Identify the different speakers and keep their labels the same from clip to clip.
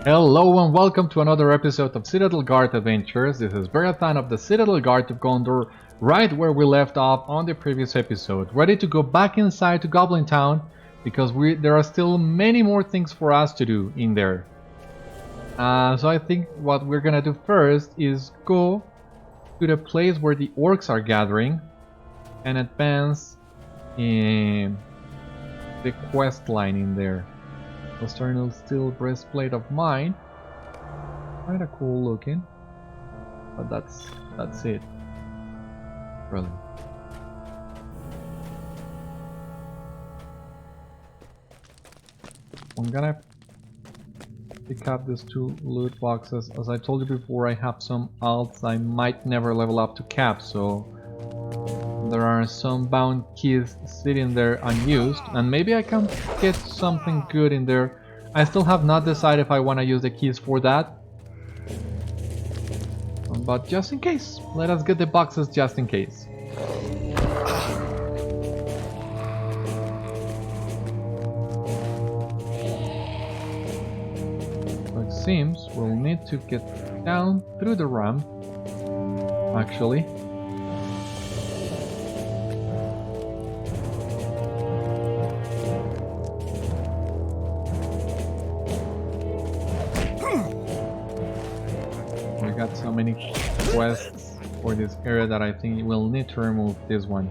Speaker 1: Hello and welcome to another episode of Citadel Guard Adventures. This is Beriathan of the Citadel Guard of Gondor, right where we left off on the previous episode, ready to go back inside to Goblin-town because there are still many more things for us to do in there. So I think what we're gonna do first is go to the place where the orcs are gathering and advance in the quest line in there. External steel breastplate of mine, kinda cool looking, but that's it. Really. I'm gonna pick up these two loot boxes. As I told you before, I have some alts I might never level up to cap, so there are some bound keys sitting there unused, and maybe I can get something good in there. I still have not decided if I want to use the keys for that, but just in case, let us get the boxes just in case. So it seems we'll need to get down through the ramp, actually. So many quests for this area that I think we'll need to remove this one,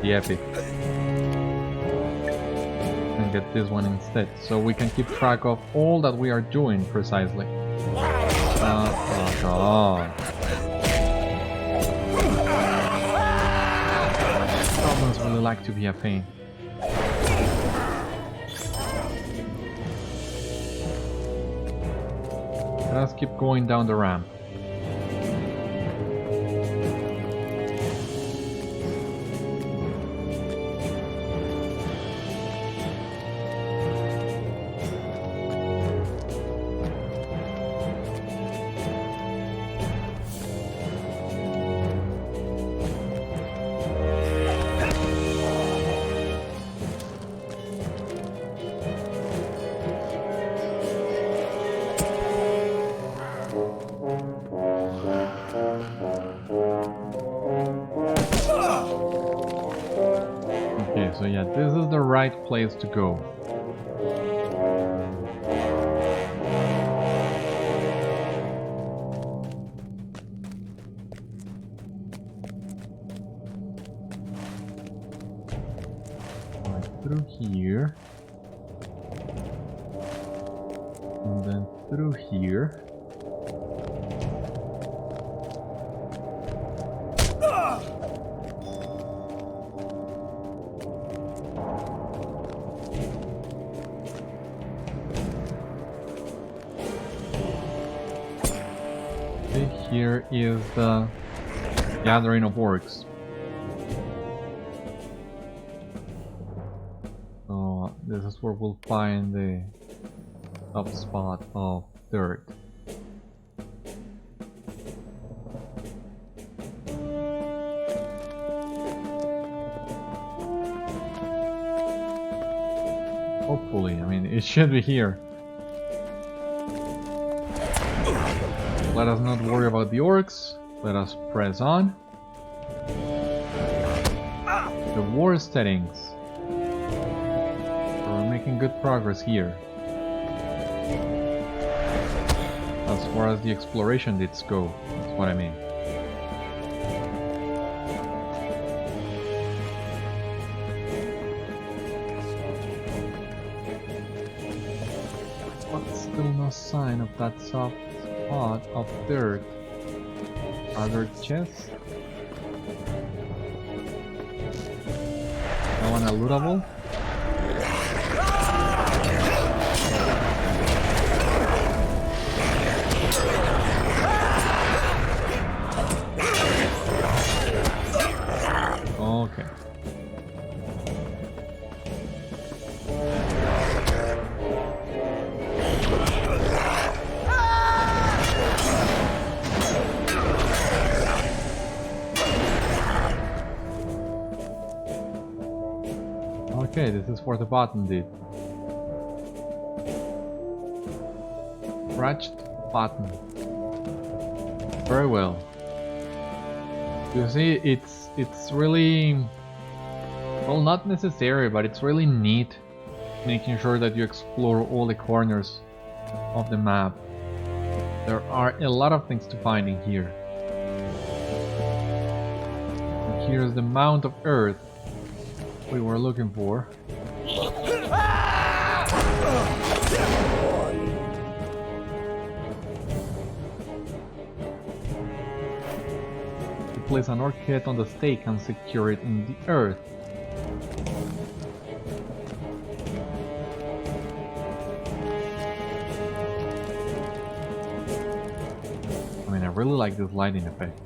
Speaker 1: the epic, and get this one instead, so we can keep track of all that we are doing precisely. Goblins really like to be a pain. Let's keep going down the ramp. So yeah, this is the right place to go. Right through here. And then through here. Here is the gathering of orcs. So this is where we'll find the top spot of dirt. Hopefully, I mean, it should be here. Let us not worry about the orcs, let us press on. The war settings. We're making good progress here. As far as the exploration bits go, that's what I mean. But still no sign of that soft spot of dirt. Other chests. I want a lootable. Okay. Okay, this is for the bottom did. Scratched button. Very well. You see, it's really, well, not necessary, but it's really neat making sure that you explore all the corners of the map. There are a lot of things to find in here. And here's the Mount of Earth we were looking for. Place an orc head on the stake and secure it in the earth. I mean, I really like this lighting effect.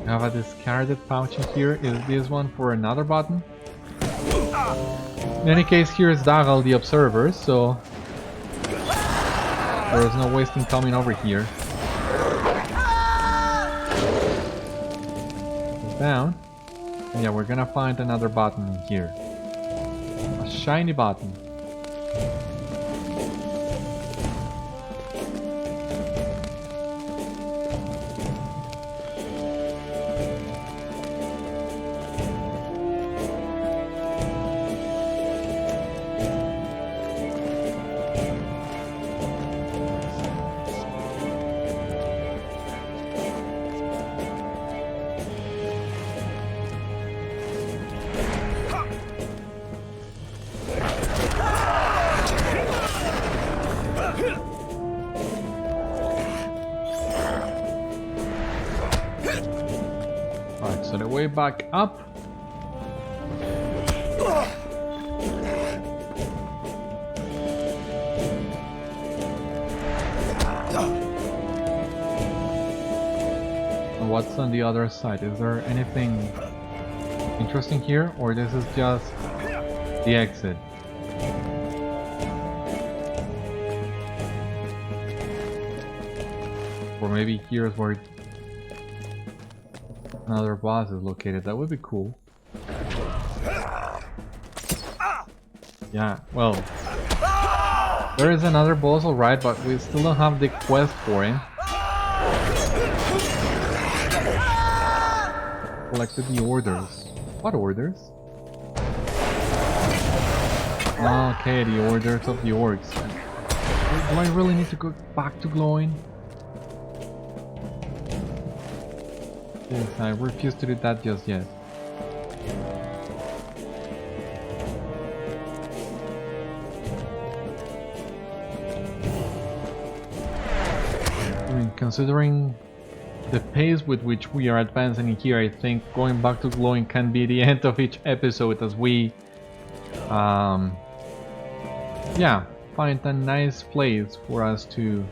Speaker 1: I have a discarded pouch in here. Is this one for another button? In any case, here is Dâgal the Observer, so there is no wasting coming over here. Down. And yeah, we're gonna find another button in here. A shiny button. So the way back up. And what's on the other side? Is there anything interesting here, or this is just the exit? Or maybe here's where another boss is located. That would be cool. Yeah, well, there is another boss, alright, but we still don't have the quest for him. Collected the orders. What orders? Okay, the orders of the orcs. Do I really need to go back to Glorwen? Yes, I refuse to do that just yet. I mean, considering the pace with which we are advancing here, I think going back to Glorwen can be the end of each episode as we yeah, find a nice place for us to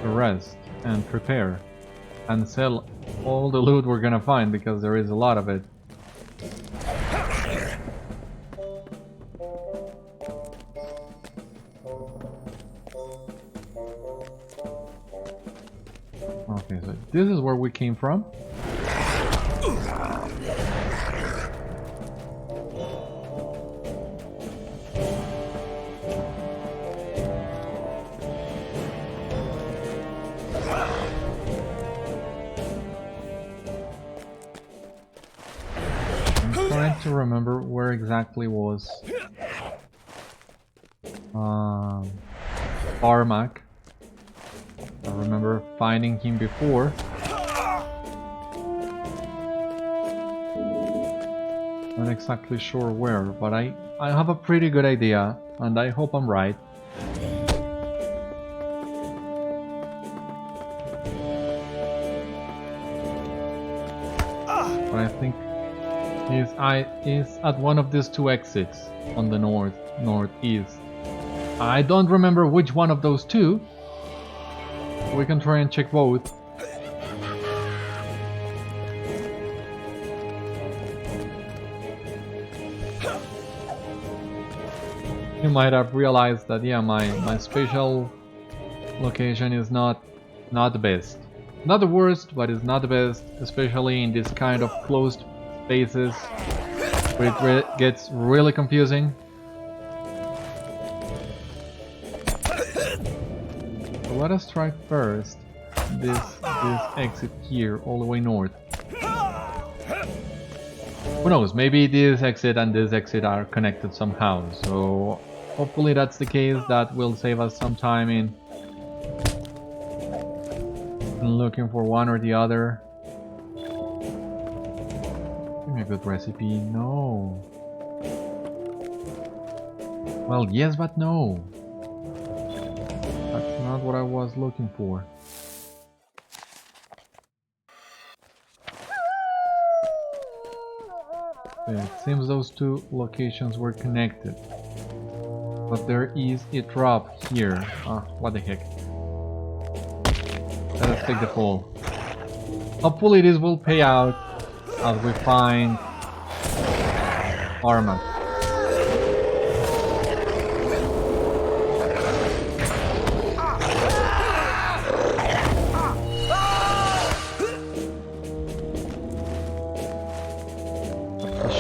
Speaker 1: rest and prepare and sell all the loot we're gonna find, because there is a lot of it. Okay, so this is where we came from. To remember where exactly was Farmak. I remember finding him before. Not exactly sure where, but I have a pretty good idea, and I hope I'm right. But I think is at one of these two exits on the northeast. I don't remember which one of those two. We can try and check both. You might have realized that, yeah, my spatial location is not the best. Not the worst, but it's not the best, especially in this kind of closed spaces. where it gets really confusing. So let us try first this exit here, all the way north. Who knows, maybe this exit and this exit are connected somehow, so hopefully that's the case. That will save us some time in looking for one or the other. Give me a good recipe. No. Well, yes, but no. That's not what I was looking for. It seems those two locations were connected. But there is a drop here. Ah, what the heck. Let us take the fall. Hopefully this will pay out as we find Farmak.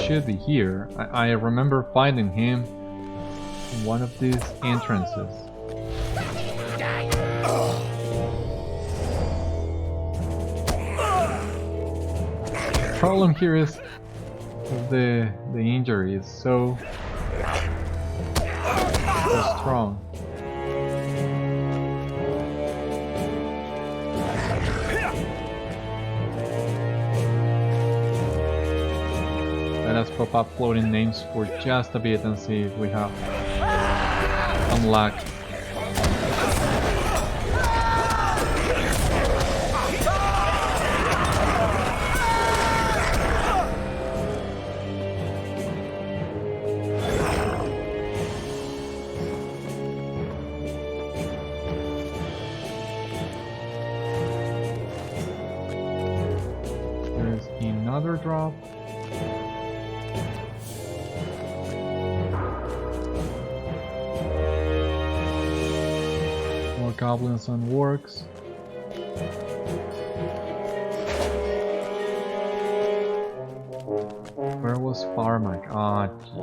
Speaker 1: Should be here. I remember finding him in one of these entrances. The problem here is the injury is so strong. Let us pop up floating names for just a bit and see if we have some luck. There's another drop. Goblins and Uruks. Where was Farmak? Ah, gee.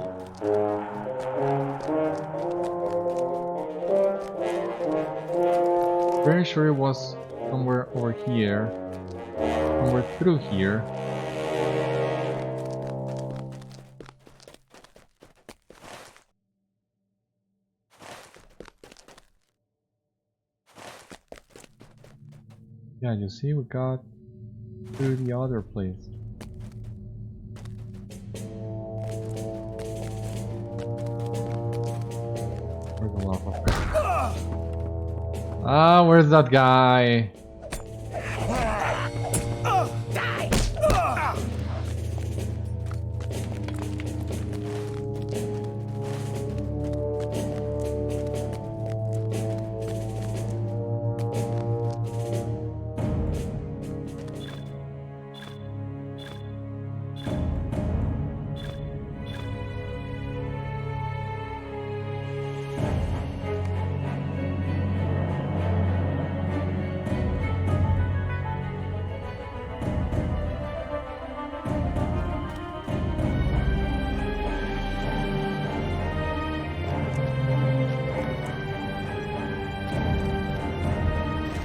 Speaker 1: Very sure it was somewhere over here. Somewhere through here. Yeah, you see, we got to the other place. Where's the lava? Ah, where's that guy?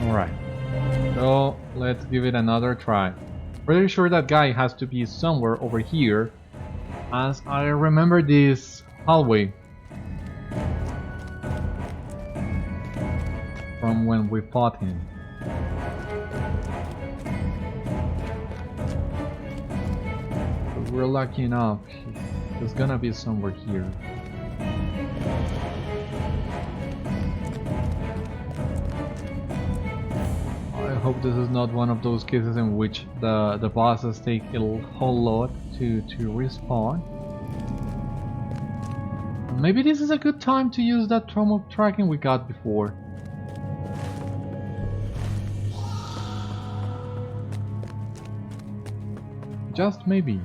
Speaker 1: Alright, so let's give it another try. Pretty sure that guy has to be somewhere over here, as I remember this hallway from when we fought him. If we're lucky enough, he's gonna be somewhere here. I hope this is not one of those cases in which the bosses take a whole lot to respawn. Maybe this is a good time to use that trauma tracking we got before. Just maybe.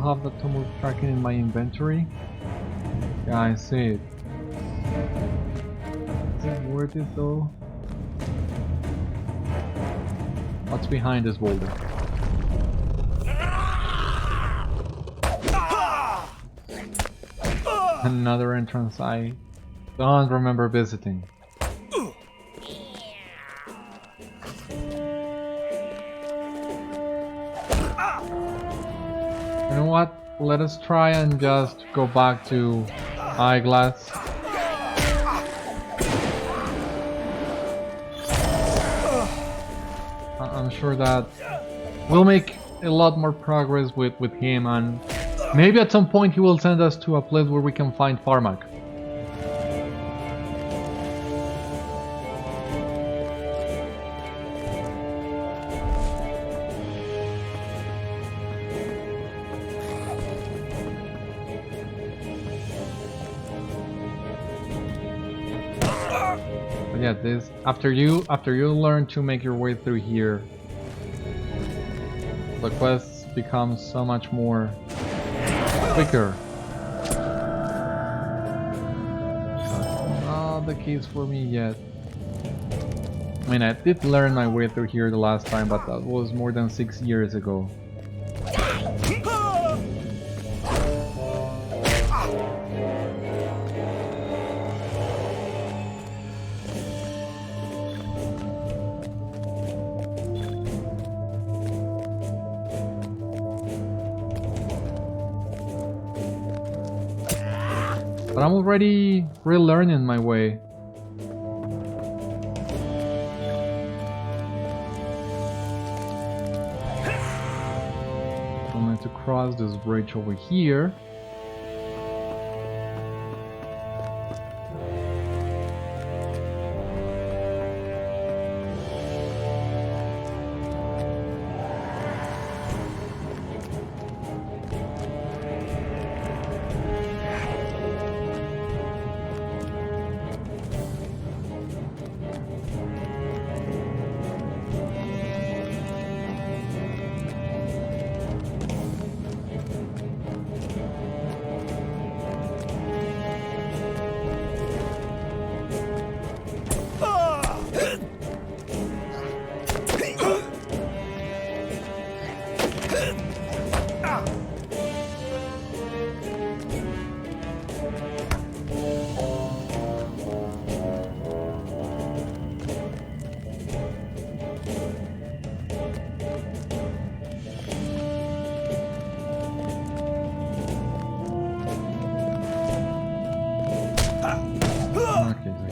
Speaker 1: have the tumor tracking in my inventory. Yeah, I see it. Is it worth it though? What's behind this boulder? Another entrance I don't remember visiting. You know what? Let us try and just go back to Aeglas. I'm sure that we'll make a lot more progress with him, and maybe at some point he will send us to a place where we can find Farmak. But yeah, this after you learn to make your way through here, the quests become so much more quicker. Not the case for me yet. I mean, I did learn my way through here the last time, but that was more than 6 years ago. But I'm already relearning my way. I'm going to cross this bridge over here.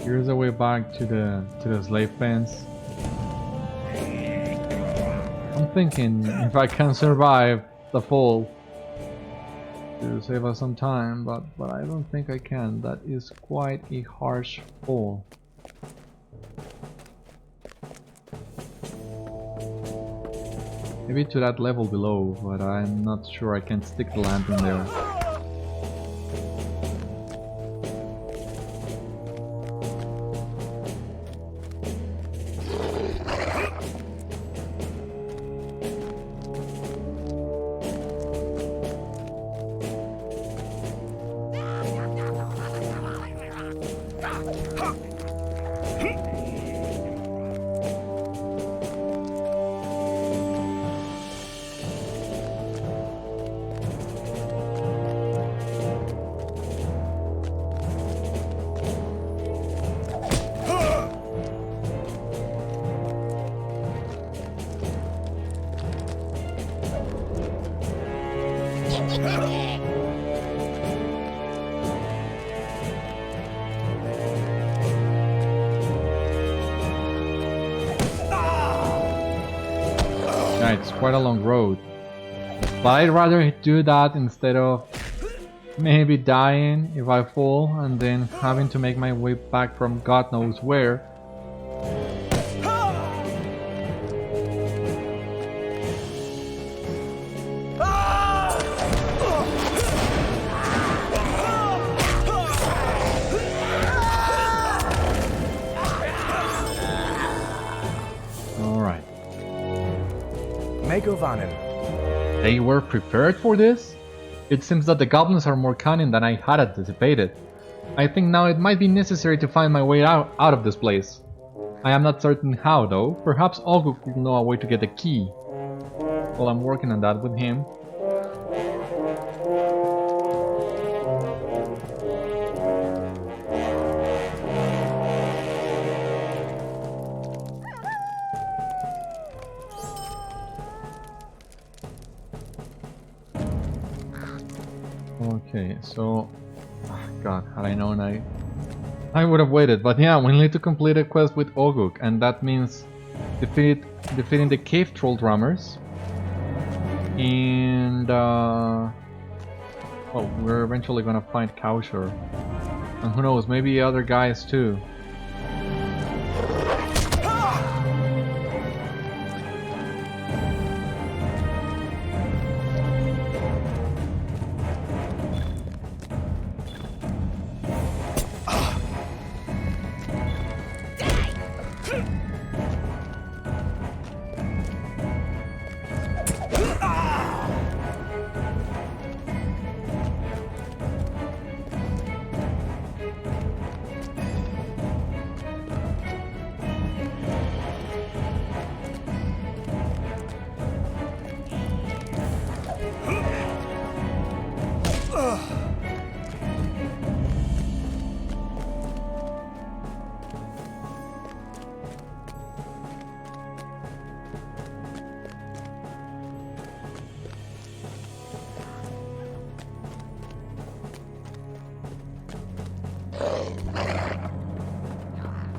Speaker 1: Here's the way back to the slave pens. I'm thinking if I can survive the fall to save us some time, but I don't think I can. That is quite a harsh fall. Maybe to that level below, but I'm not sure I can stick the lantern there. Yeah, it's quite a long road, but I'd rather do that instead of maybe dying if I fall and then having to make my way back from God knows where. They were prepared for this? It seems that the goblins are more cunning than I had anticipated. I think now it might be necessary to find my way out of this place. I am not certain how though, perhaps Oghûk will know a way to get the key. Well, I'm working on that with him. Okay, so... God, had I known I would have waited, but yeah, we need to complete a quest with Oghûk, and that means defeating the cave troll drummers. And well, we're eventually gonna find Kaushar. And who knows, maybe other guys too.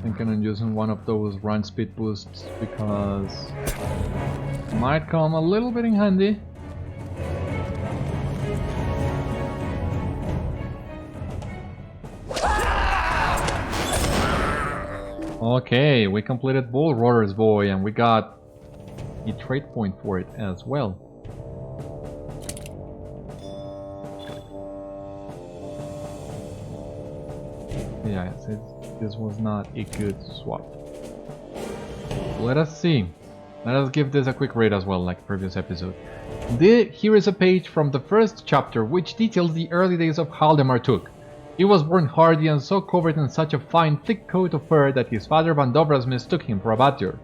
Speaker 1: Thinking on using one of those run speed boosts because it might come a little bit in handy. Okay, we completed Bull Roarer's Boy and we got a trait point for it as well. Yeah, this was not a good swap. Let us see. Let us give this a quick read as well, like previous episode. Here is a page from the first chapter which details the early days of Haldemar Took. He was born hardy and so covered in such a fine thick coat of fur that his father Van Dobras mistook him for a badger.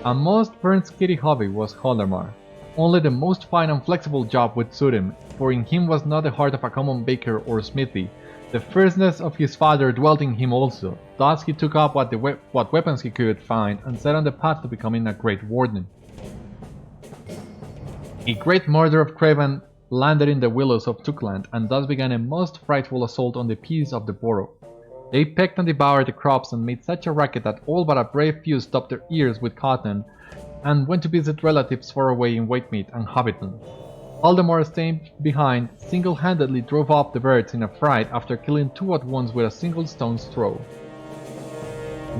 Speaker 1: A most skitty hobby was Haldemar. Only the most fine and flexible job would suit him, for in him was not the heart of a common baker or smithy. The fierceness of his father dwelt in him also, thus he took up what weapons he could find and set on the path to becoming a great warden. A great murder of Craven landed in the willows of Tookland, and thus began a most frightful assault on the peace of the borough. They pecked and devoured the crops and made such a racket that all but a brave few stopped their ears with cotton and went to visit relatives far away in Wakemead and Hobbiton. Haldemar, staying behind, single-handedly drove off the birds in a fright after killing 2 at once with a single stone's throw.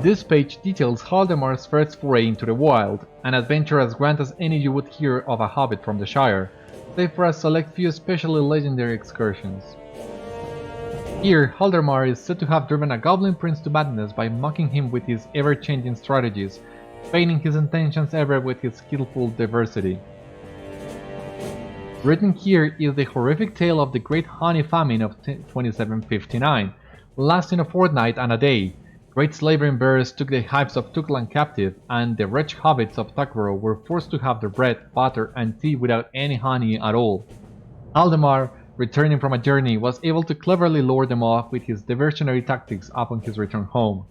Speaker 1: This page details Haldemar's first foray into the wild, an adventure as grand as any you would hear of a hobbit from the Shire, save for a select few especially legendary excursions. Here, Haldemar is said to have driven a goblin prince to madness by mocking him with his ever-changing strategies, feigning his intentions ever with his skillful diversity. Written here is the horrific tale of the Great Honey Famine of 2759, lasting a fortnight and a day. Great slavering bears took the hives of Tookland captive, and the wretched hobbits of Tuckborough were forced to have their bread, butter, and tea without any honey at all. Haldemar, returning from a journey, was able to cleverly lure them off with his diversionary tactics upon his return home.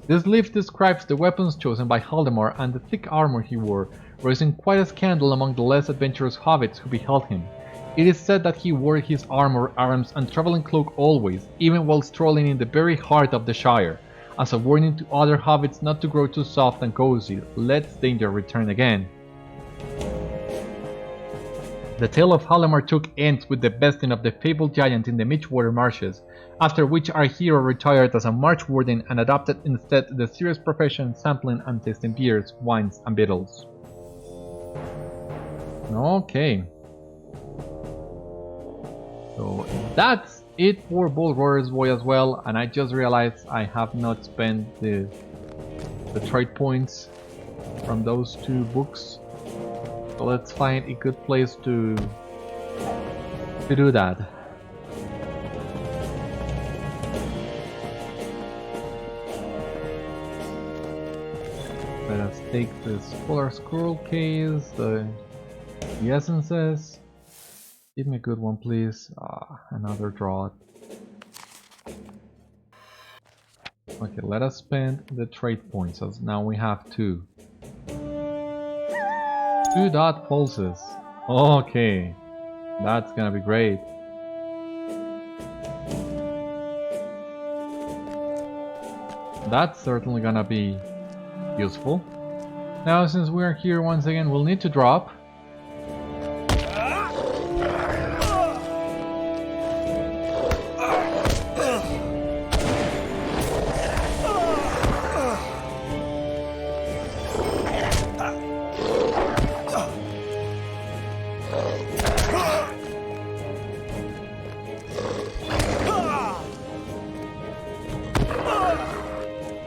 Speaker 1: This leaf describes the weapons chosen by Haldemar and the thick armor he wore, raising quite a scandal among the less adventurous hobbits who beheld him. It is said that he wore his armor, arms, and traveling cloak always, even while strolling in the very heart of the Shire, as a warning to other hobbits not to grow too soft and cozy, lest danger return again. The tale of Haldemar Took ends with the besting of the fabled giant in the Mitchwater marshes, after which our hero retired as a march warden and adopted instead the serious profession sampling and tasting beers, wines, and victuals. Okay. So that's it for Bull Roarer's Boy as well, and I just realized I have not spent the trade points from those 2 books. So let's find a good place to to do that. Let us take this polar scroll case, the essences. Give me a good one, please. Another draught. Okay, let us spend the trade points, as now we have 2. 2 dot pulses. Okay, that's gonna be great. That's certainly gonna be useful. Now, since we are here once again, we'll need to drop.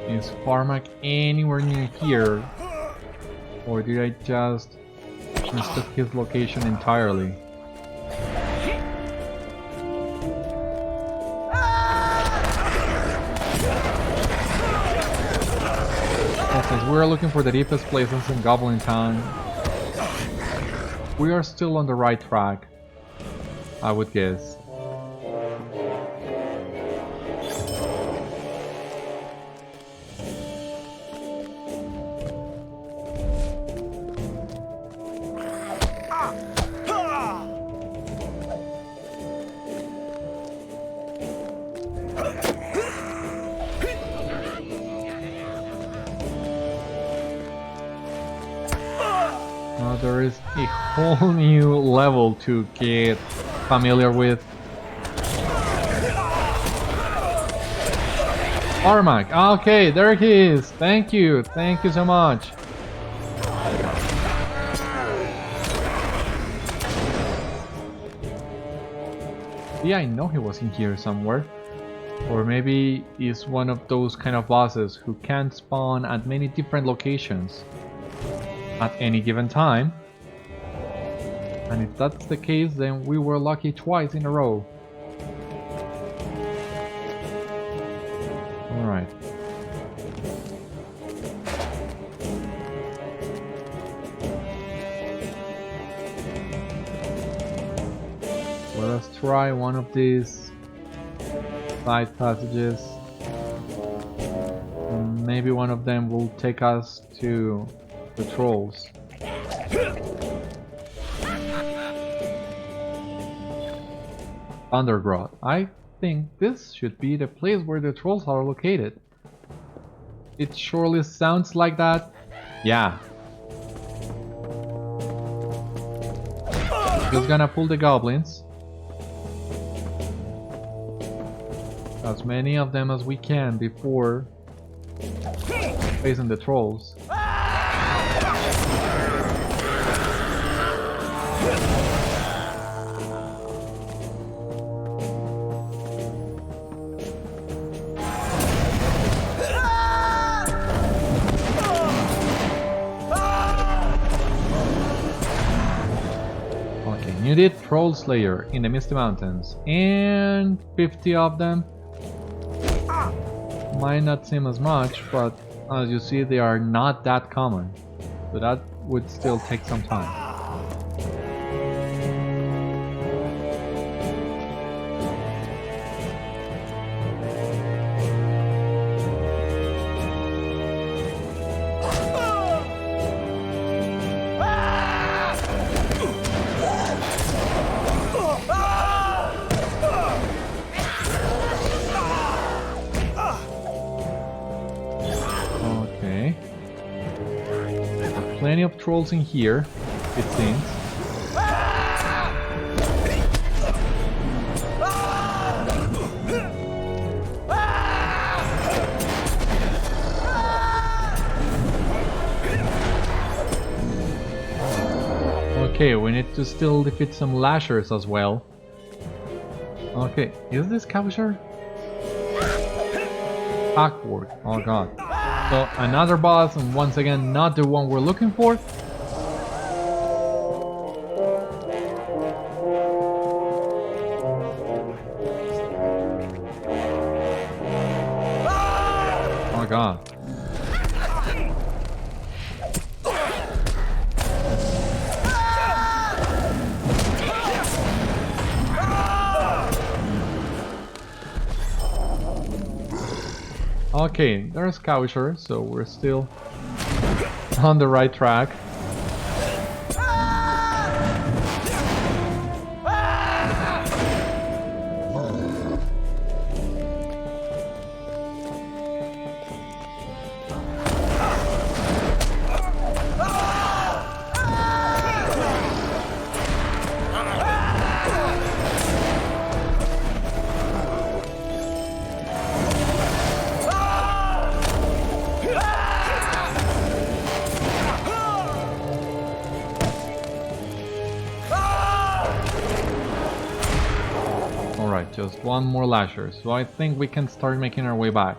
Speaker 1: Is Farmak anywhere near here? Or did I just mistook his location entirely? Since we're looking for the deepest places in Goblin-town, we are still on the right track, I would guess. There is a whole new level to get familiar with. Farmak, okay, there he is. Thank you so much. Yeah, I know he was in here somewhere. Or maybe he's one of those kind of bosses who can spawn at many different locations at any given time. And if that's the case, then we were lucky twice in a row. Alright. Let us try one of these side passages. Maybe one of them will take us to the trolls. Undergrowth. I think this should be the place where the trolls are located. It surely sounds like that. Yeah. Just gonna pull the goblins. As many of them as we can before facing the trolls. You did Troll Slayer in the Misty Mountains, and 50 of them. Might not seem as much, but as you see, they are not that common, so that would still take some time. Plenty of trolls in here, it seems. Okay, we need to still defeat some lashers as well. Okay, is this Kaushar? Backward, oh god. So another boss, and once again not the one we're looking for. Okay, there's Kaushar, so we're still on the right track. Alright, just one more lasher, so I think we can start making our way back.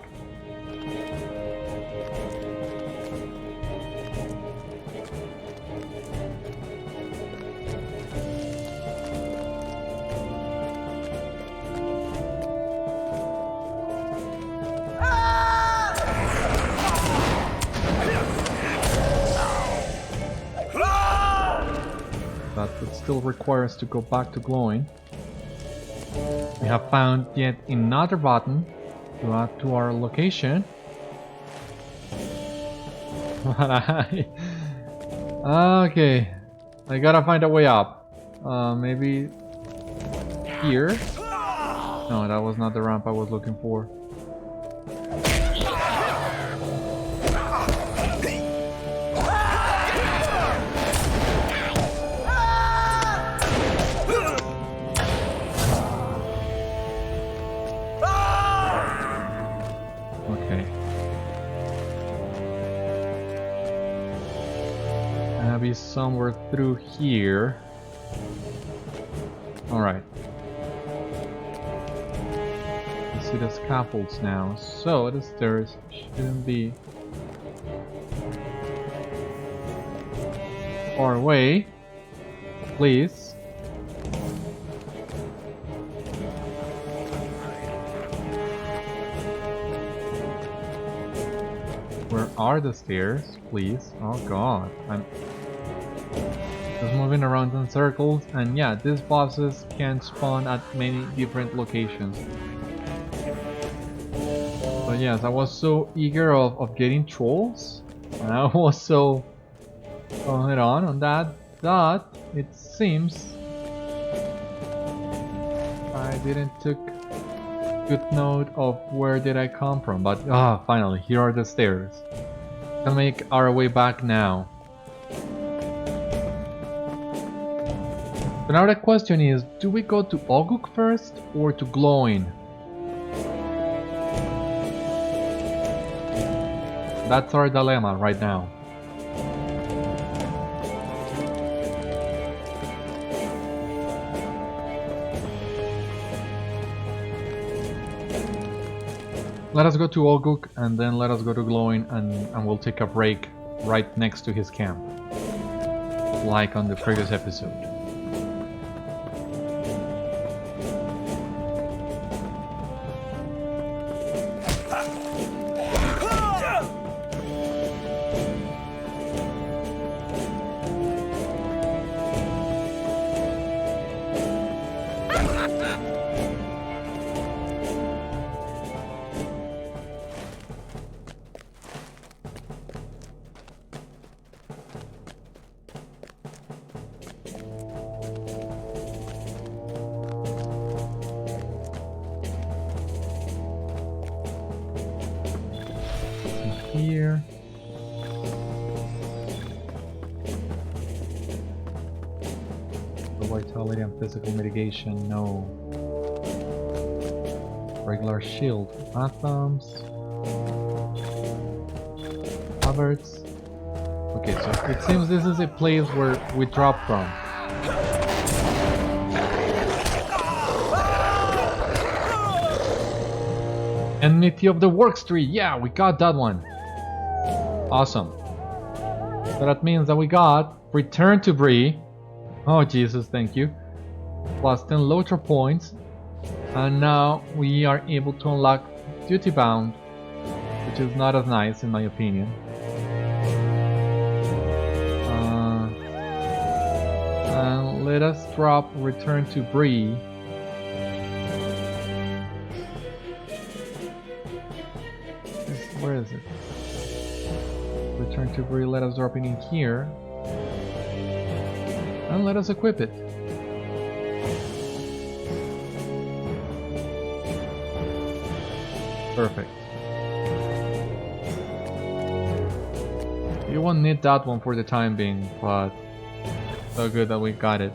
Speaker 1: That would still require us to go back to glowing. We have found yet another button to add to our location. Okay, I gotta find a way up. Maybe here? No, that was not the ramp I was looking for. Be somewhere through here. Alright. You see the scaffolds now, so the stairs shouldn't be far away. Please. Where are the stairs? Please. Oh god. I'm just moving around in circles, and yeah, these bosses can spawn at many different locations. But yes, I was so eager of getting trolls, and I was so head on that it seems I didn't took good note of where did I come from. But finally, here are the stairs. We'll make our way back now. So now the question is, do we go to Oghûk first or to Glowing? That's our dilemma right now. Let us go to Oghûk and then let us go to Glowing, and we'll take a break right next to his camp, like on the previous episode. Here. The vitality and physical mitigation, no. Regular shield, atoms, habits. Okay, so it seems this is a place where we drop from. Enmity of the Works tree, yeah, we got that one. Awesome. So that means that we got Return to Bree. Oh Jesus, thank you. Plus 10 LOTRO points. And now we are able to unlock Duty Bound, which is not as nice in my opinion. And let us drop Return to Bree. Return to Bree, let us drop it in here. And let us equip it. Perfect. You won't need that one for the time being, but so good that we got it.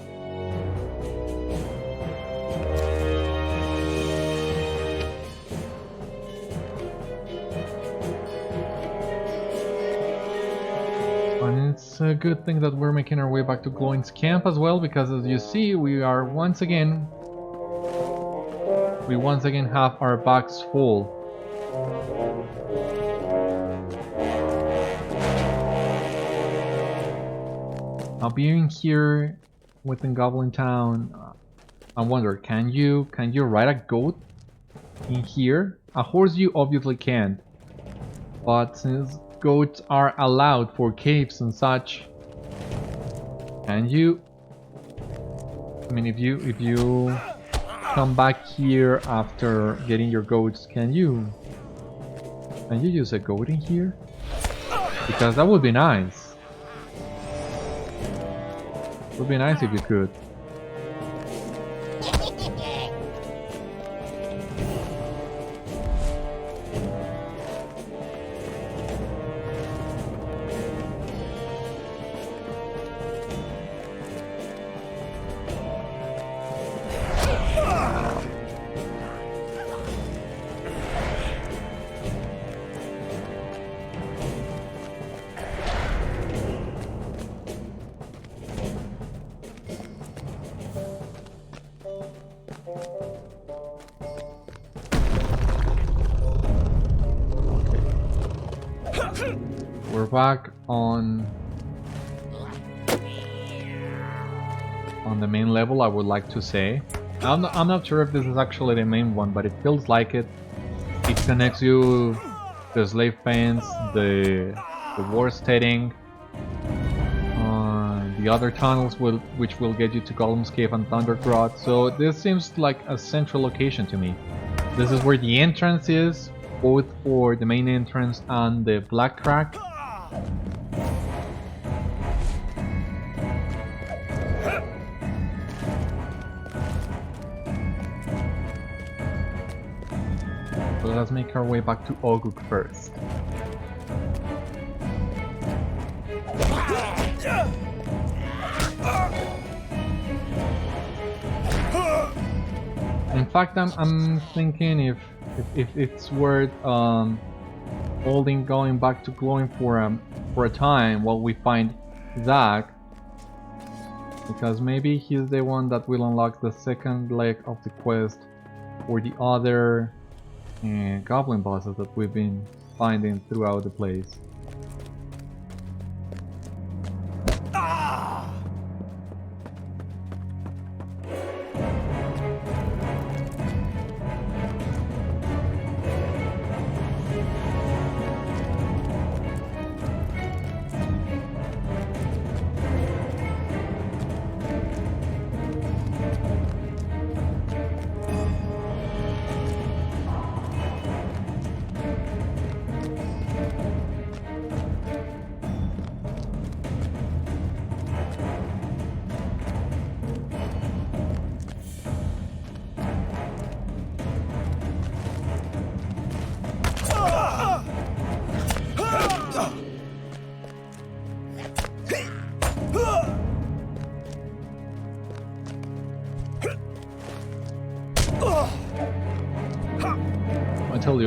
Speaker 1: And it's a good thing that we're making our way back to Glorwen's camp as well, because as you see, we once again have our backs full. Now being here within Goblin-town, I wonder, can you ride a goat in here? A horse you obviously can't, but since goats are allowed for caves and such, can you? I mean, if you come back here after getting your goats, can you use a goat in here? Because that would be nice. It would be nice if you could. We're back on the main level, I would like to say. I'm not sure if this is actually the main one, but it feels like it. It connects you to the slave pens, the war steading, the other tunnels which will get you to Golem's Cave and Thundergrot. So this seems like a central location to me. This is where the entrance is, both for the main entrance and the Black Crack. So let's make our way back to Oghûk first. In fact, I'm thinking if it's worth going back to Glorwen for a time while we find Zach, because maybe he's the one that will unlock the second leg of the quest for the other goblin bosses that we've been finding throughout the place.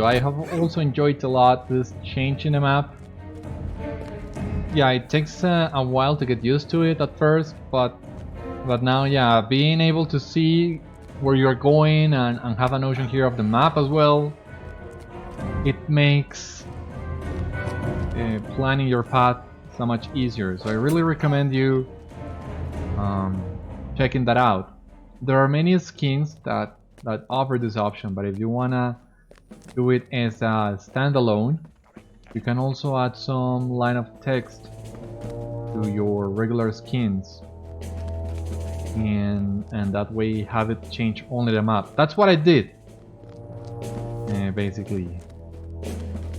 Speaker 1: I have also enjoyed a lot this change in the map. Yeah, it takes a while to get used to it at first, but now, yeah, being able to see where you're going and have a notion here of the map as well, it makes planning your path so much easier. So I really recommend you checking that out. There are many skins that offer this option, but if you wanna do it as a standalone, you can also add some line of text to your regular skins, and that way have it change only the map. That's what I did, basically.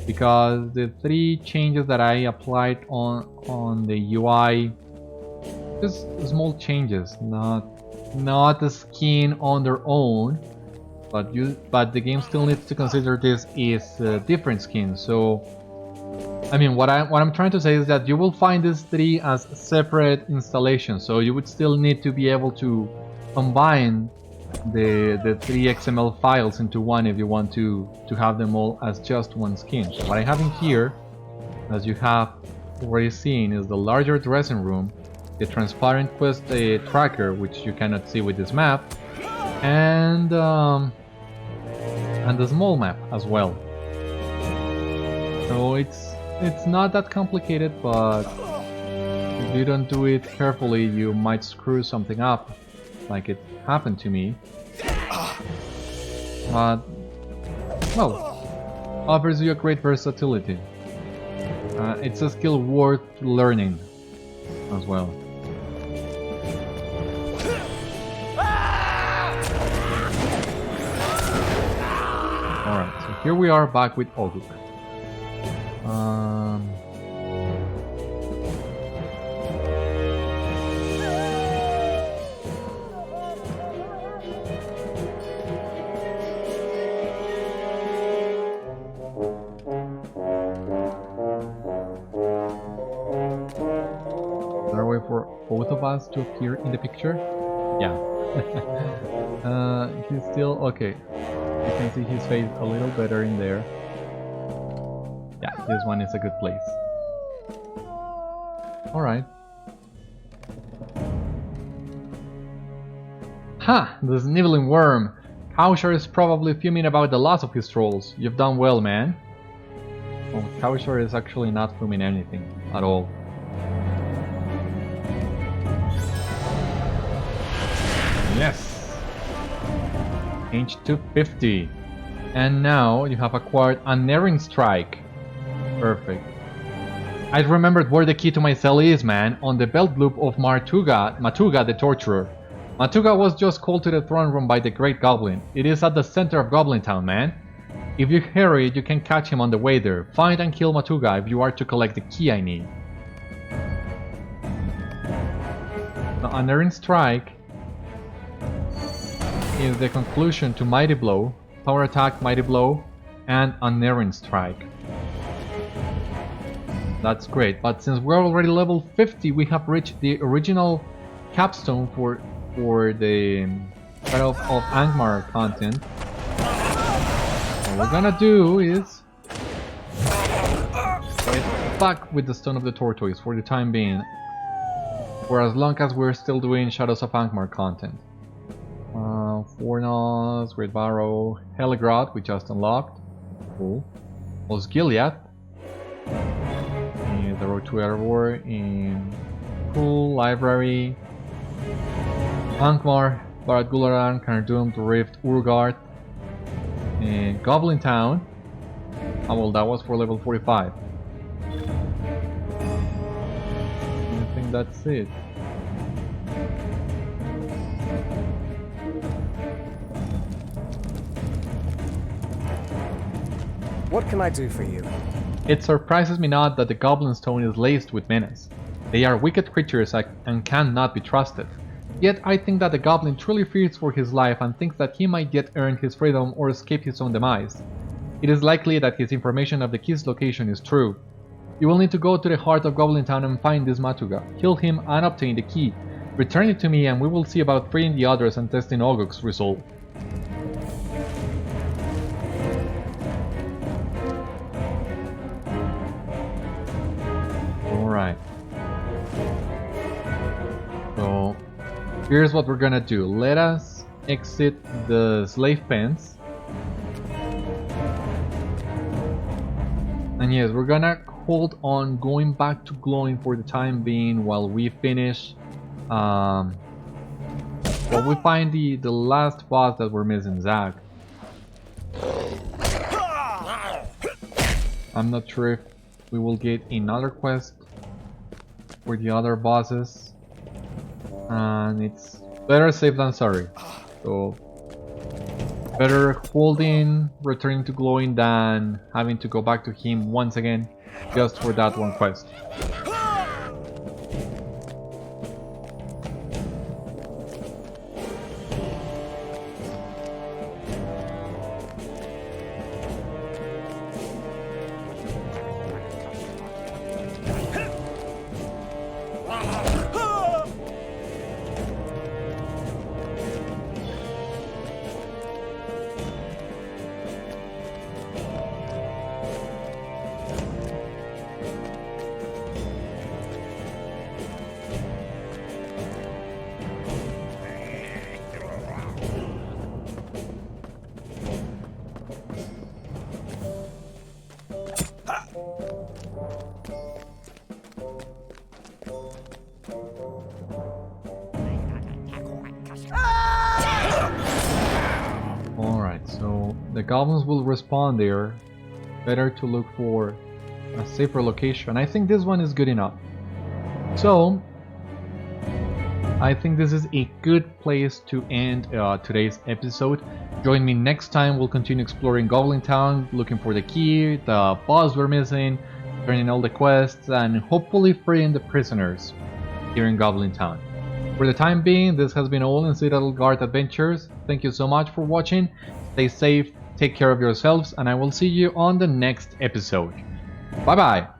Speaker 1: because the 3 changes that I applied on the UI, just small changes, not a skin on their own, but the game still needs to consider this is a different skin. So I mean, what I'm trying to say is that you will find these 3 as separate installations, so you would still need to be able to combine the 3 XML files into one if you want to have them all as just one skin. So what I have in here, as you have already seen, is the larger dressing room, the transparent quest tracker, which you cannot see with this map, and the small map as well. So it's not that complicated, but if you don't do it carefully, you might screw something up, like it happened to me. But, well, offers you a great versatility. It's a skill worth learning as well. Alright, so here we are back with Oghûk. Is there a way for both of us to appear in the picture? Yeah. He's still okay. You can see his face a little better in there. Yeah, this one is a good place. Alright. Ha! The sniveling worm! Kaushar is probably fuming about the loss of his trolls. You've done well, man. Well, Kaushar is actually not fuming anything at all. Yes! Change to 50. And now you have acquired Unerring Strike. Perfect. I remembered where the key to my cell is, man. On the belt loop of Matuga the Torturer. Matuga was just called to the throne room by the Great Goblin. It is at the center of Goblin-town, man. If you hurry, you can catch him on the way there. Find and kill Matuga if you are to collect the key I need. The Unerring Strike is the conclusion to Mighty Blow, Power Attack, Mighty Blow, and Unerring Strike. That's great, but since we're already level 50, we have reached the original capstone for the Battle of Angmar content. What we're gonna do is get back with the Stone of the Tortoise for the time being, for as long as we're still doing Shadows of Angmar content. Fornos, Great Barrow, Heligrod, we just unlocked. Cool. Osgiliath. The Road to Erebor in Cool, Library. Angmar, Barad Gularan, Cardoom, Rift, Urgard. And Goblin-town. Oh well, that was for level 45. I think that's it.
Speaker 2: What can I do for you?
Speaker 1: It surprises me not that the Goblin-town is laced with menace. They are wicked creatures and cannot be trusted. Yet I think that the Goblin truly fears for his life and thinks that he might yet earn his freedom or escape his own demise. It is likely that his information of the key's location is true. You will need to go to the heart of Goblin-town and find this Matuga, kill him and obtain the key. Return it to me and we will see about freeing the others and testing Oghûk's resolve. Alright. So, here's what we're gonna do. Let us exit the slave pens. And yes, we're gonna hold on going back to glowing for the time being while we finish while we find the last boss that we're missing, Zag. I'm not sure if we will get another quest for the other bosses, and it's better safe than sorry. So Better holding, returning to Glowing than having to go back to him once again just for that one quest. Alright, so the goblins will respawn there. Better to look for a safer location. I think this one is good enough. So, I think this is a good place to end today's episode. Join me next time, we'll continue exploring Goblin-town, looking for the key, the boss we're missing, turning all the quests, and hopefully freeing the prisoners here in Goblin-town. For the time being, this has been all in Citadel Guard Adventures. Thank you so much for watching, stay safe, take care of yourselves, and I will see you on the next episode. Bye bye!